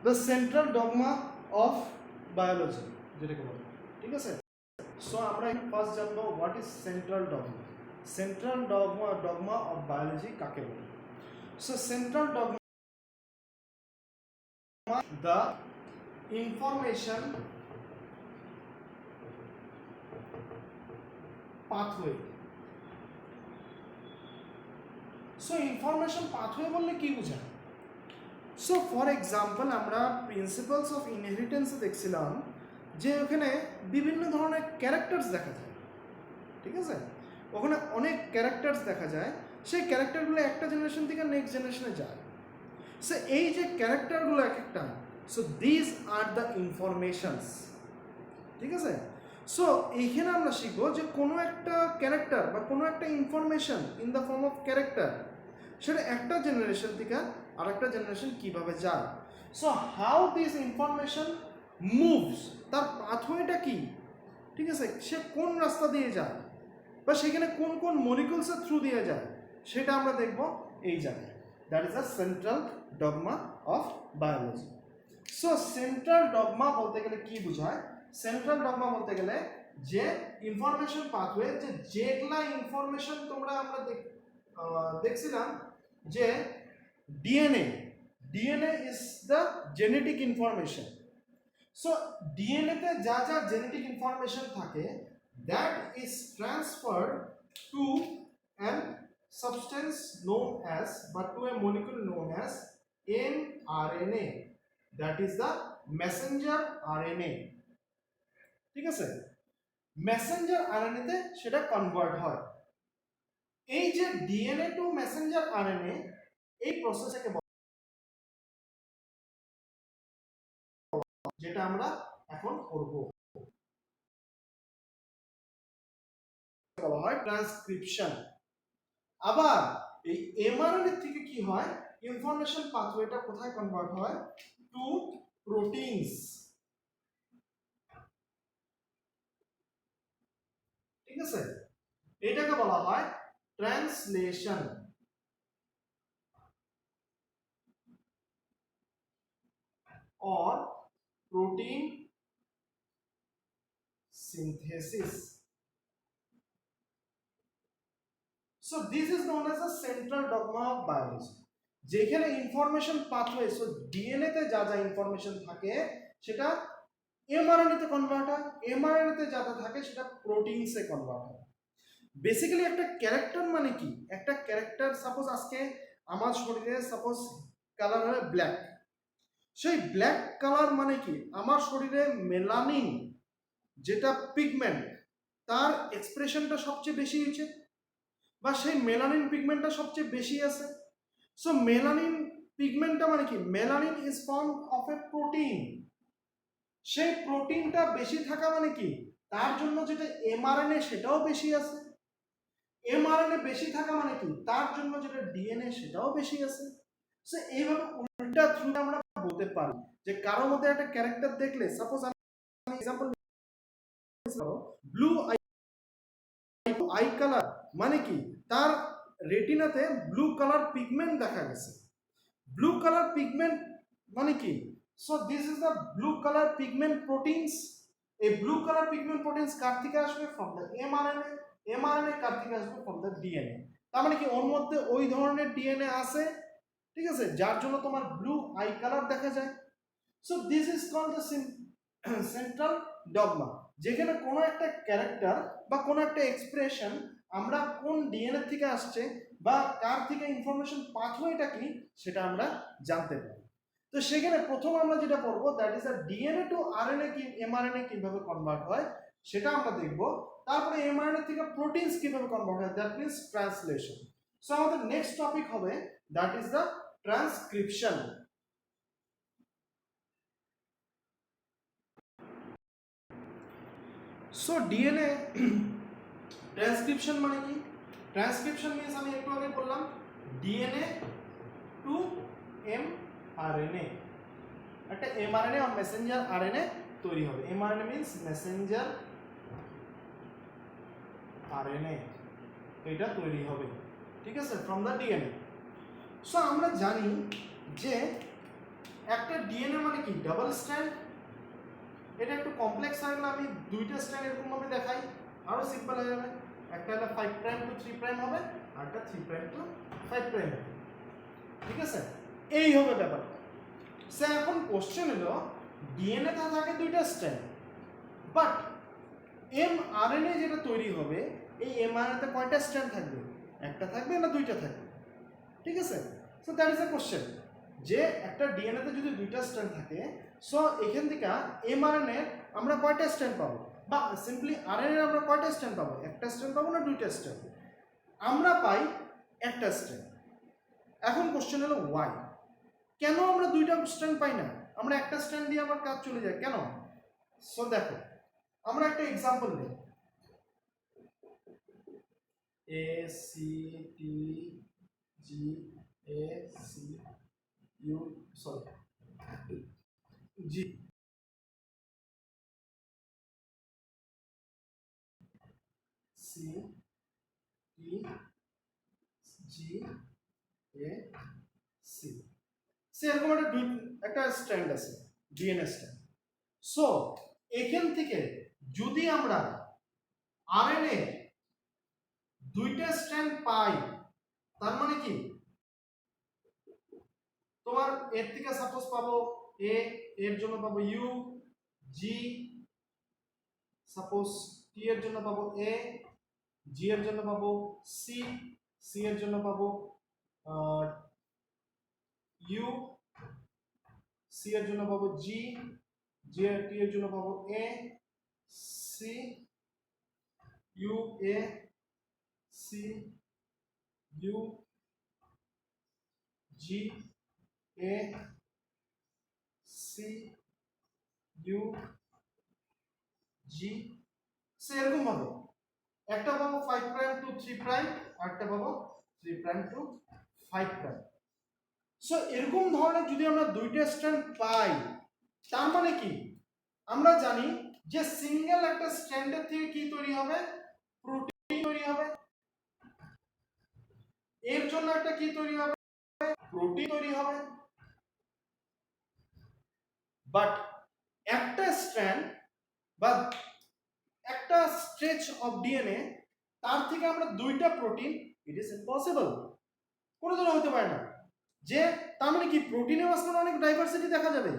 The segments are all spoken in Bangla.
The central dogma of biology যেটাকে বলে, ঠিক আছে। সো আমরা ফার্স্ট জানবো what is central dogma. Central dogma of biology কাকে বলে? So central dogma the information pathway. So information pathway বললে কি বোঝায়? সো ফর এক্সাম্পল আমরা প্রিন্সিপালস অফ ইনহেরিটেন্সে দেখছিলাম যে ওখানে বিভিন্ন ধরনের ক্যারেক্টার্স দেখা যায়, ঠিক আছে। ওখানে অনেক ক্যারেক্টার্স দেখা যায়, সেই ক্যারেক্টারগুলো একটা জেনারেশন থেকে নেক্সট জেনারেশনে যায়। সো এই যে ক্যারেক্টারগুলো এক একটা, so this are the informations, ঠিক আছে। সো এইখানে আমরা শিখবো যে কোনো একটা ক্যারেক্টার বা কোনো একটা information in the form of character সেটা একটা জেনারেশন থেকে আর একটা জেনারেশন কীভাবে যায়। So how this information moves, তার পাথওয়েটা কি, ঠিক আছে, সে কোন রাস্তা দিয়ে যায় বা সেখানে কোন কোন মলিকুলসের থ্রু দিয়ে যায়, সেটা আমরা দেখব এই জায়গায়। That is the central dogma of biology. So central dogma বলতে গেলে কি বোঝায়? সেন্ট্রাল ডগমা বলতে গেলে যে ইনফরমেশন পাথওয়ে, যে যেগুলা ইনফরমেশন তোমরা আমরা দেখছিলাম যে DNA is the genetic information. So ডিএনএতে যা যা জেনেটিক ইনফরমেশন থাকে that is transferred to an substance known as বা to a molecule known as mRNA, that is the messenger RNA, ঠিক আছে। মেসেঞ্জার আরএনএতে সেটা কনভার্ট হয়। এই যে ডিএনএ টু মেসেঞ্জার আরএনএ, এই প্রসেসকে যেটা আমরা এখন করব বলা হয় ট্রান্সক্রিপশন। আবার এই এমআরএনএ থেকে কি হয়, ইনফরমেশন পাথওয়েটা কোথায় কনভার্ট হয়? টু প্রোটিনস, ঠিক আছে। এটাকে বলা হয় translation or protein synthesis. So this is known as the central dogma of biology. যেখানে ইনফরমেশন পাথওয়ে, সো ডিএনএ তে যা যা ইনফরমেশন থাকে সেটা এমআরএনএ তে কনভার্ট হয়, এমআরএনএ তে যা যা থাকে সেটা প্রোটিনসে কনভার্ট হয়। বেসিক্যালি একটা ক্যারেক্টার মানে কি? একটা ক্যারেক্টার, সাপোজ আজকে আমার শরীরে সাপোজ কালার হয় ব্ল্যাক, সেই ব্ল্যাক কালার মানে কি? আমার শরীরে মেলানিন যেটা পিগমেন্ট, তার এক্সপ্রেশনটা সবচেয়ে বেশি হয়েছে বা সেই মেলানিন পিগমেন্টটা সবচেয়ে বেশি আছে। সো মেলানিন পিগমেন্টটা মানে কি? Melanin is form of A protein. সেই প্রোটিনটা বেশি থাকা মানে কি? তার জন্য যেটা এমআরএনএ সেটাও বেশি আছে। এমআরএনএ বেশি থাকা মানে কি? তার জন্য যেটা ডিএনএ সেটাও বেশি আছে। সো এইভাবে উল্টা থ্রু আমরা বলতে পারি যে কারোর মধ্যে একটা ক্যারেক্টার দেখলে, সাপোজ আমি এক্সাম্পল ব্লু আই কালার মানে কি? তার রেটিনাতে ব্লু কালার পিগমেন্ট দেখা গেছে। ব্লু কালার পিগমেন্ট মানে কি? So this is the blue colour pigment proteins. এই ব্লু কালার পিগমেন্ট প্রোটিনস কার থেকে আসবে? From the mRNA. এমআরএনএ কার থেকে আসবে? From the DNA. তার মানে কি ওর মধ্যে ওই ধরনের ডিএনএ আছে, ঠিক আছে, যার জন্য তোমার ব্লু আই কালার দেখা যায়। So this is called the central dogma, যেখানে কোনো একটা ক্যারেক্টার বা কোনো একটা এক্সপ্রেশন আমরা কোন ডিএনএ থেকে আসছে বা কার থেকে ইনফরমেশন পাথওয়েটা কি সেটা আমরা জানতে পারি। তো সেখানে প্রথম আমরা যেটা পড়বো that is a DNA to RNA কি এমআরএনএ কিভাবে কনভার্ট হয় সেটা আমরা দেখব। তারপরে এমআরএনএ থেকে প্রোটিনস কিভাবে কনভার্ট হয়, দ্যাট মিন্স ট্রান্সলেশন। সো আমাদের নেক্সট টপিক হবে that is the transcription. So DNA transcription মানে কি? ট্রান্সক্রিপশন মিন্স আমি একটু আগে বললাম ডিএনএ টু এমআরএনএ, একটা এমআরএনএ আর মেসেঞ্জার আরএনএ তৈরি হবে। এমআরএনএ মিন্স মেসেঞ্জার আরএনএ, এটা তৈরি হবে, ঠিক আছে, ফ্রম দ্য ডিএনএ। সো আমরা জানি যে একটা ডিএনএ মানে কি ডাবল স্ট্র্যান্ড, এটা একটু কমপ্লেক্স হয়ে গেলে আমি দুইটা স্ট্র্যান্ড এরকম ভাবে দেখাই, আরো সিম্পল হয়ে যাবে। একটা হলো 5 প্রাইম টু 3 প্রাইম হবে, আর একটা 3 প্রাইম টু 5 প্রাইম হবে, ঠিক আছে? এই হবে ব্যাপারটা। সে এখন কোশ্চেন হলো ডিএনএ তে থাকে দুইটা স্ট্র্যান্ড, বাট এমআরএনএ যেটা তৈরি হবে এই এমআরএনএ তে কয়টা স্ট্র্যান্ড থাকবে? একটা থাকবে না দুইটা থাকবে? ঠিক আছে, so that is a question যে একটা ডিএনএ তে যদি দুইটা স্ট্র্যান্ড থাকে, সো এখান থেকে এমআরএনএ আমরা কয়টা স্ট্র্যান্ড পাবো, বা সিম্পলি আরএনএ আমরা কয়টা স্ট্র্যান্ড পাবো? একটা স্ট্র্যান্ড পাবো না দুইটা স্ট্র্যান্ড? আমরা পাই একটা স্ট্র্যান্ড। এখন কোশ্চেন হলো ওয়াই, কেন আমরা দুইটা স্ট্র্যান্ড পাই না? আমরা একটা স্ট্র্যান্ড দিয়ে আমার কাজ চলে যায় কেন? সো দেখো আমরা একটা एग्जांपल নেই, A C T G A C U sorry G C T G A C, সেরকম একটা স্ট্র্যান্ড আছে ডিএনএ স্ট্র্যান্ড। সো এখান থেকে যদি আমরা আরএনএ দুইটা স্ট্র্যান্ড পাই, তার মানে কি তোমার এর থেকে সাপোজ পাবো এ, এর জন্য পাবো ইউ, জি সাপোজ টি এর জন্য পাবো এ, জি এর জন্য পাবো সি, সি এর জন্য পাবো ইউ, সি এর জন্য পাবো জি, জি এর টি এর জন্য পাবো A, C U A C U G A C U G, সেরকম ভাবে একটা পাবো 5 প্রাইম টু 3 প্রাইম, আরেকটা পাবো 3 প্রাইম টু 5 প্রাইম। সো এরকম ধরনের যদি আমরা দুইটা স্ট্র্যান্ড পাই, তার মানে কি আমরা জানি যে সিঙ্গেল একটা স্ট্র্যান্ডের থেকে কি তৈরি হবে? প্রোটিন তৈরি হবে। এর জন্য একটা কি তৈরি হবে? প্রোটিন তৈরি হবে। বাট একটা স্ট্র্যান্ড বা একটা স্ট্রেচ অফ ডিএনএ, তার থেকে আমরা দুইটা প্রোটিন, ইট ইজ ইম্পসিবল, কোনোদিনও হতে পারে না। যে তার মানে কি প্রোটিনের মাঝখানে অনেক ডাইভার্সিটি দেখা যাবে,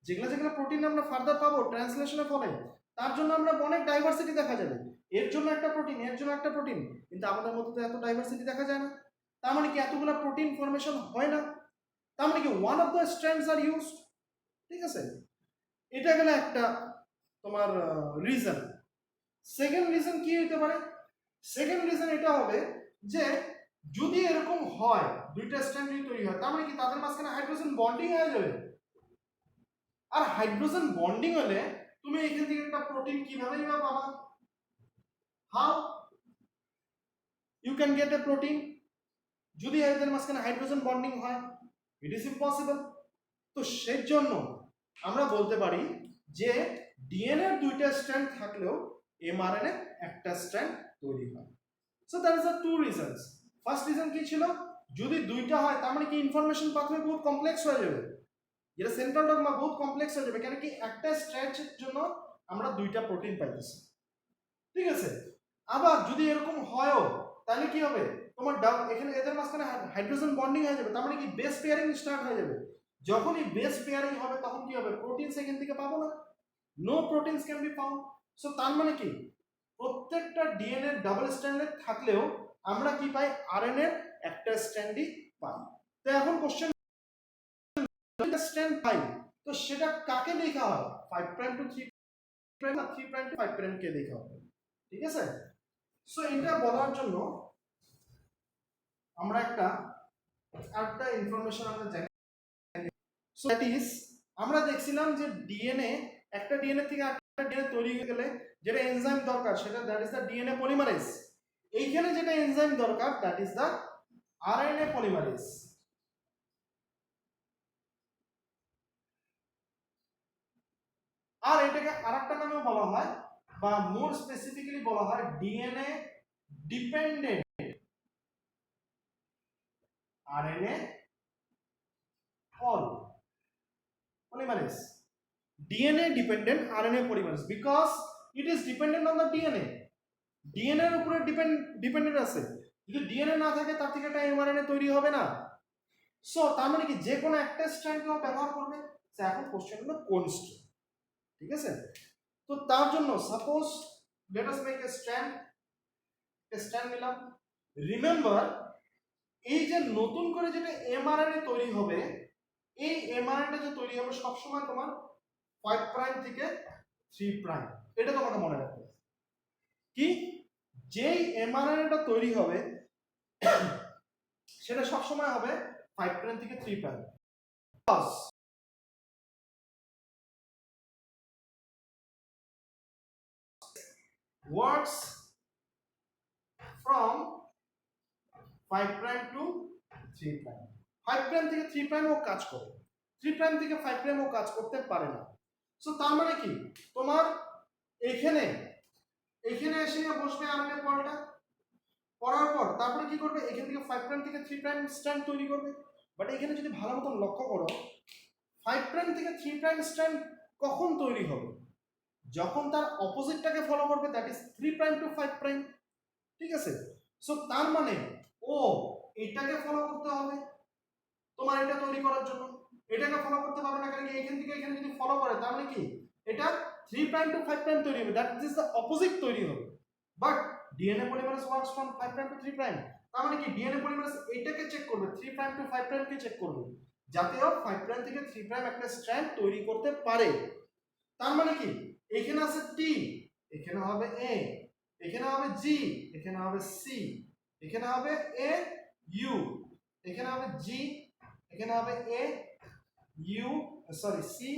যেগুলো যেগুলো প্রোটিন আমরা ফার্দার পাবো ট্রান্সলেশনের ফলে, তার জন্য আমরা অনেক ডাইভার্সিটি দেখা যাবে। এর জন্য একটা প্রোটিন, এর জন্য একটা প্রোটিন, কিন্তু আমাদের মধ্যে তো এত ডাইভার্সিটি দেখা যায় না। তার মানে কি এতগুলো প্রোটিন ফর্মেশন হয় না, তার মানে কি one of the strands are used, ঠিক আছে? এটা গেল একটা তোমার রিজন। সেকেন্ড রিজন কি হতে পারে? সেকেন্ড রিজন এটা হবে যে যদি এরকম হয় দুইটা স্ট্র্যান্ড যদি তৈরি হয়, তার মানে কি তাদের মাঝখানে হাইড্রোজেন বন্ডিং হয়ে যাবে। আর হাইড্রোজেন বন্ডিং হলে তুমি এখান থেকে একটা প্রোটিন কিভাবে পাবা? How you can get a protein যদি এদের মাঝখানে হাইড্রোজেন বন্ডিং হয়? It is impossible. তো সেই জন্য আমরা বলতে পারি যে ডিএনএ দুইটা স্ট্র্যান্ড থাকলেও এমআরএনএ একটা স্ট্র্যান্ড তৈরি হয়। So that is the two reasons. First reason কি ছিল? যদি দুইটা হয় তার মানে কি ইনফরমেশন পাথওয়ে বহুত কমপ্লেক্স হয়ে যাবে, যেটা সেন্ট্রাল ডগমা বহুত কমপ্লেক্স হয়ে যাবে, কেন কি একটা স্ট্রেচের জন্য আমরা দুইটা প্রোটিন পাইতেছি, ঠিক আছে? আবার যদি এরকম হয়ও তাহলে কি হবে? তোমার এখানে এদের মাঝখানে হাইড্রোজেন বন্ডিং হয়ে যাবে, তার মানে কি বেস পেয়ারিং স্টার্ট হয়ে যাবে। যখনই বেস পেয়ারিং হবে তখন কি হবে? প্রোটিনস এখান থেকে পাবো না, no proteins can be found. So তার মানে কি প্রত্যেকটা ডিএনএ ডাবল স্ট্র্যান্ডেড থাকলেও আমরা কি পাই? আরএনএ একটা স্ট্র্যান্ডই পাই। তো এখন কোশ্চেন স্ট্র্যান্ড পাই, তো সেটা কাকে লেখা হয়? 5 প্রাইম টু 3 প্রাইম না 3 প্রাইম টু 5 প্রাইম কে লেখা হবে, ঠিক আছে? সো এটা বলার জন্য আমরা একটা ইনফরমেশন আমরা জানি। সো দ্যাট ইজ আমরা দেখছিলাম যে ডিএনএ একটা ডিএনএ থেকে একটা ডিএনএ তৈরি হয়ে গেলে যেটা এনজাইম দরকার সেটা that is the DNA polymerase. এইখানে যেটা এনজাইম দরকার that is the RNA polymerase. আর এটাকে আরেকটা নামেও বলা হয়, বা মোর স্পেসিফিক্যালি বলা হয় DNA dependent RNA Paul. polymerase, DNA dependent RNA polymerase, because it is dependent on the DNA. DNA এর উপরে ডিপেন্ডেন্ট আছে, যদি ডিএনএ না থাকে তার থেকে একটা এমআরএনএ তৈরি হবে না। সো তার মানে কি যে কোনো একটা স্ট্র্যান্ড কেউ ব্যবহার করবে। এখন কোশ্চেন হলো কোন স্ট্র্যান্ড, ঠিক আছে? তো তার জন্য suppose let us make a strand নিলাম। রিমেম্বার, এই যে নতুন করে যেটা এমআরএনএ তৈরি হবে, এই এমআরএনএ যে তৈরি হবে সবসময় তোমার 5 প্রাইম থেকে 3 প্রাইম, এটা তোমাকে মনে রাখতে হবে। কি, যেই এমআরএনএটা তৈরি হবে সেটা সবসময় হবে 5 প্রাইম থেকে 3 prime. Works from 5 prime to 3 prime. 5 prime থেকে 3 prime ও কাজ করে, 3 prime থেকে 5 prime ও কাজ করতে পারে না। সো তার মানে কি, তোমার এখানে এসে বসবে আরএনএ পলটা, পড়ার পর তারপরে কি করবে, এখান থেকে 5 প্রাইম থেকে 3 প্রাইম স্ট্র্যান্ড তৈরি করবে। বাট এখানে যদি ভালো মতন লক্ষ্য করো, 5 প্রাইম থেকে 3 প্রাইম স্ট্র্যান্ড কখন তৈরি হবে, যখন তার অপোজিটটাকে ফলো করবে, that is 3 prime to 5 prime, ঠিক আছে? সো তার মানে ও এটাকে ফলো করতে হবে তোমার এটা তৈরি করার জন্য, এটাকে ফলো করতে পারবে না, কারণ এখান থেকে এখানে যদি ফলো করে তার মানে কি এটা 3 প্রাইম টু 5 প্রাইম তৈরি হবে, দ্যাট ইজ দ্য অপোজিট তৈরি হবে। But DNA polymerase works from 5 prime to 3 prime, তার মানে কি ডিএনএ পলিমারেজ এটাকে চেক করবে, 3 প্রাইম টু 5 প্রাইম কে চেক করবে, যাতে ও 5 প্রাইম থেকে 3 প্রাইম একটা স্ট্র্যান্ড তৈরি করতে পারে। তার মানে কি এখানে আছে টি, এখানে হবে এ, এখানে হবে জি, এখানে হবে সি, এখানে হবে এ ইউ, এখানে হবে জি, এখানে হবে এ ইউ সরি সি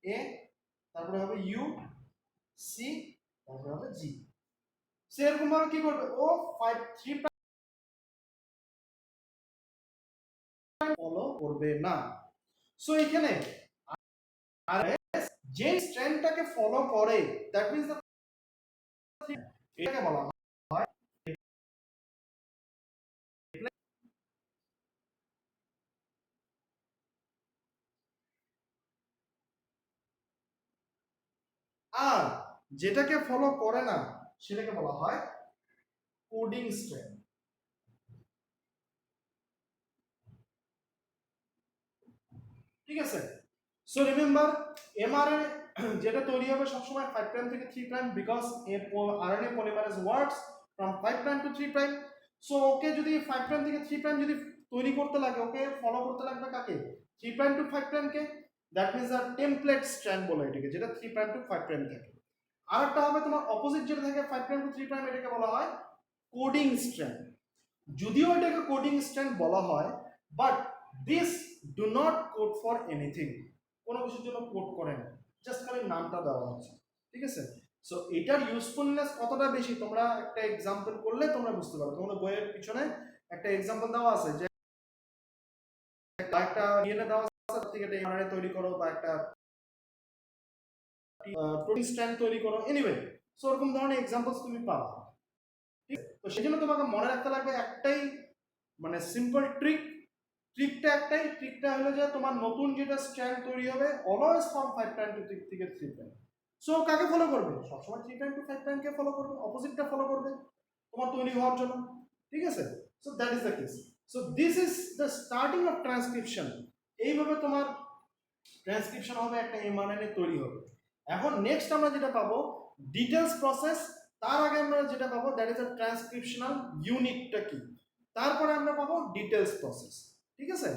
এ, তারপরে হবে ইউ সি, তারপরে হবে জি। সেরকম ভাবে কি করবে, ও 3 ফলো করবে না। সো এখানে যে স্ট্র্যান্ডটাকে ফলো করে, দ্যাট মিন্স এটাকে বলা হয় আর যেটাকে ফলো করে না সেটাকে বলা হয় কোডিং স্ট্র্যান্ড, ঠিক আছে? সো রিমেম্বার, এমআরএনএ যেটা তৈরি হবে সবসময় 5 প্রাইম থেকে 3 prime, because RNA polymerase works from 5 prime to 3 prime. So okay যদি 5 প্রাইম থেকে 3 প্রাইম যদি তৈরি করতে লাগে, ওকে ফলো করতে লাগবে কাকে, 3 প্রাইম টু 5 প্রাইম কে, that means a template strand বলে এটাকে, যেটা 3 প্রাইম টু 5 প্রাইম থাকে। আরেকটা হবে তোমার অপোজিট যেটা থাকে 5 প্রাইম টু 3 প্রাইম, এটাকে বলা হয় কোডিং স্ট্র্যান্ড। যদিও এটাকে কোডিং স্ট্র্যান্ড বলা হয়, but this do not code for anything, কোনো কিছুর জন্য কোড করে না, জাস্ট খালি নামটা দেওয়া আছে, ঠিক আছে? সো এটার ইউজফুলনেস কতটা বেশি তোমরা একটা এক্সাম্পল করলে তোমরা বুঝতে পারো। তোমাদের বইয়ের পিছনে একটা এক্সাম্পল দেওয়া আছে যে একটা ডিএনএ দেওয়া আছে, তার থেকে একটা এমআরএনএ তৈরি করো বা একটা প্রোটিন স্ট্র্যান্ড তৈরি করো, এনিওয়ে। সো এরকম ধরনের এক্সাম্পলস তুমি পাবা, ঠিক আছে? তো সেজন্য তোমাকে মনে রাখতে লাগবে একটাই মানে সিম্পল ট্রিকটা একটাই, ট্রিকটা হলো যে তোমার নতুন যেটা স্ট্র্যান্ড তৈরি হবে always from 5 prime to 3 prime. So কাকে ফলো করবে, সবসময় 3 প্রাইম টু 5 প্রাইম কে ফলো করবে, অপোজিটটা ফলো করবে তোমার তৈরি হওয়ার জন্য, ঠিক আছে? So that is the case. So this is the starting of transcription. এইভাবে তোমার ট্রান্সক্রিপশন হবে, একটা এমআরএনএ তৈরি হবে। এখন নেক্সট আমরা যেটা পাবো ডিটেলস প্রসেস, তার আগে আমরা যেটা পাবো দ্যাট ইজ আ ট্রান্সক্রিপশনাল ইউনিটটা কি, তারপরে আমরা পাবো ডিটেলস প্রসেস, ঠিক আছে?